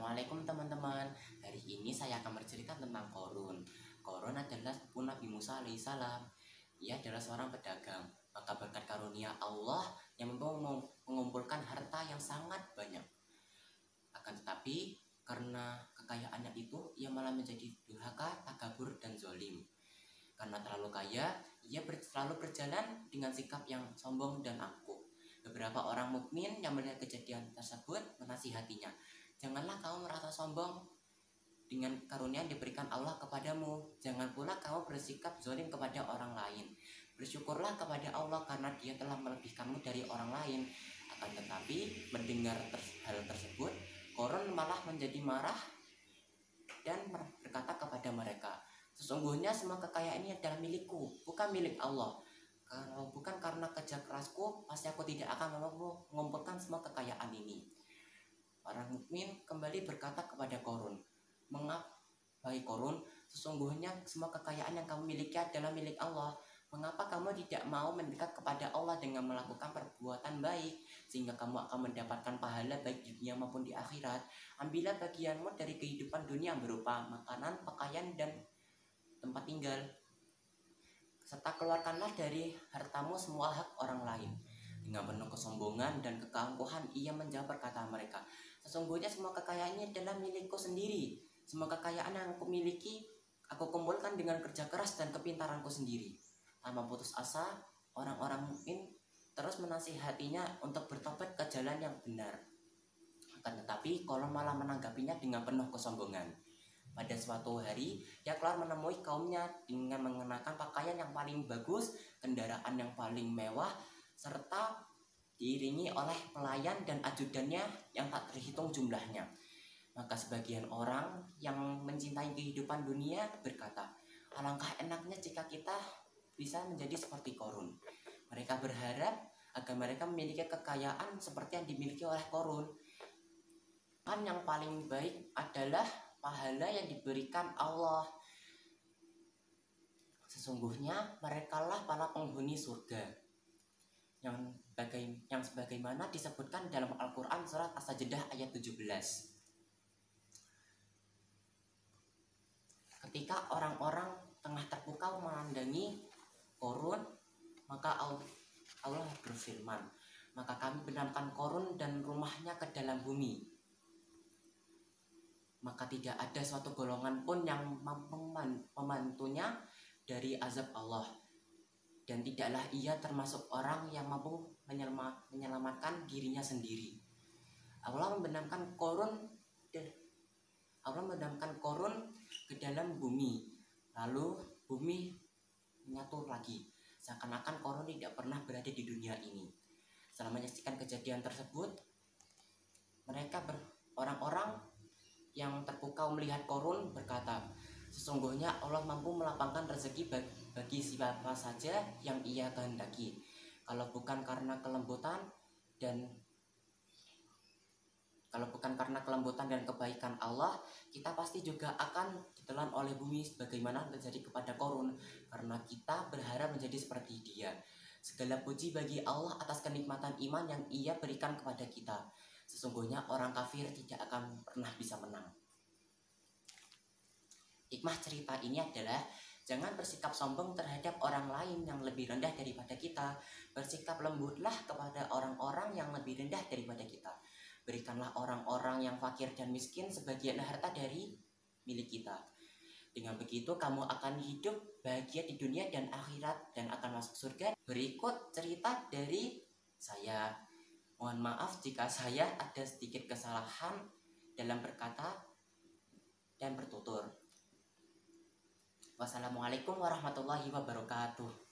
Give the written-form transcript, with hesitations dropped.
Assalamualaikum teman-teman. Hari ini saya akan bercerita tentang Korun. Korun adalah sepupu Nabi Musa alaihissalam. Ia adalah seorang pedagang. Maka berkat karunia Allah yang mampu mengumpulkan harta yang sangat banyak. Akan tetapi karena kekayaannya itu, ia malah menjadi durhaka, takabur, dan zolim. Karena terlalu kaya, ia selalu berjalan dengan sikap yang sombong dan angkuh. Beberapa orang mukmin yang melihat kejadian tersebut menasihatinya, janganlah kamu merasa sombong dengan karunia yang diberikan Allah kepadamu. Jangan pula kamu bersikap zalim kepada orang lain. Bersyukurlah kepada Allah karena Dia telah melebihkanmu dari orang lain. Akan tetapi mendengar hal tersebut, Korun malah menjadi marah dan berkata kepada mereka, sesungguhnya semua kekayaan ini adalah milikku, bukan milik Allah. Kalau bukan karena kerja kerasku, pasti aku tidak akan mampu mengumpulkan semua kekayaan ini. Orang mukmin kembali berkata kepada Korun, mengapa hai Korun, sesungguhnya semua kekayaan yang kamu miliki adalah milik Allah. Mengapa kamu tidak mau mendekat kepada Allah dengan melakukan perbuatan baik, sehingga kamu akan mendapatkan pahala baik di dunia maupun di akhirat? Ambillah bagianmu dari kehidupan dunia berupa makanan, pakaian, dan tempat tinggal, serta keluarkanlah dari hartamu semua hak orang lain. Dengan penuh kesombongan dan keangkuhan ia menjawab perkataan mereka, sesungguhnya semua kekayaan ini adalah milikku sendiri. Semua kekayaan yang aku miliki, aku kumpulkan dengan kerja keras dan kepintaranku sendiri. Tanpa putus asa, orang-orang mukmin terus menasihatinya untuk bertobat ke jalan yang benar. Akan tetapi Korun malah menanggapinya dengan penuh kesombongan. Pada suatu hari, ia keluar menemui kaumnya dengan mengenakan pakaian yang paling bagus, kendaraan yang paling mewah, serta diiringi oleh pelayan dan ajudannya yang tak terhitung jumlahnya. Maka sebagian orang yang mencintai kehidupan dunia berkata, alangkah enaknya jika kita bisa menjadi seperti Korun. Mereka berharap agar mereka memiliki kekayaan seperti yang dimiliki oleh Korun. Yang paling baik adalah pahala yang diberikan Allah. Sesungguhnya merekalah para penghuni surga yang sebagaimana disebutkan dalam Al-Quran surat As-Sajdah ayat 17. Ketika orang-orang tengah terpukau memandangi Korun, maka Allah berfirman, maka kami benamkan Korun dan rumahnya ke dalam bumi. Maka tidak ada suatu golongan pun yang mampu membantunya dari azab Allah. Dan tidaklah ia termasuk orang yang mampu menyelamatkan dirinya sendiri. Allah membenamkan Korun ke dalam bumi. Lalu bumi menyatu lagi, seakan-akan Korun tidak pernah berada di dunia ini. Setelah menyaksikan kejadian tersebut, orang-orang yang terpukau melihat Korun berkata, sesungguhnya Allah mampu melapangkan rezeki bagi siapa saja yang ia kehendaki. Kalau bukan karena kelembutan dan kebaikan Allah, kita pasti juga akan ditelan oleh bumi sebagaimana terjadi kepada Korun, karena kita berharap menjadi seperti dia. Segala puji bagi Allah atas kenikmatan iman yang ia berikan kepada kita. Sesungguhnya orang kafir tidak akan pernah bisa menang. Hikmah cerita ini adalah jangan bersikap sombong terhadap orang lain yang lebih rendah daripada kita. Bersikap lembutlah kepada orang-orang yang lebih rendah daripada kita. Berikanlah orang-orang yang fakir dan miskin sebagian harta dari milik kita. Dengan begitu kamu akan hidup bahagia di dunia dan akhirat dan akan masuk surga. Berikut cerita dari saya. Mohon maaf jika saya ada sedikit kesalahan dalam berkata dan bertutur. Wassalamualaikum warahmatullahi wabarakatuh.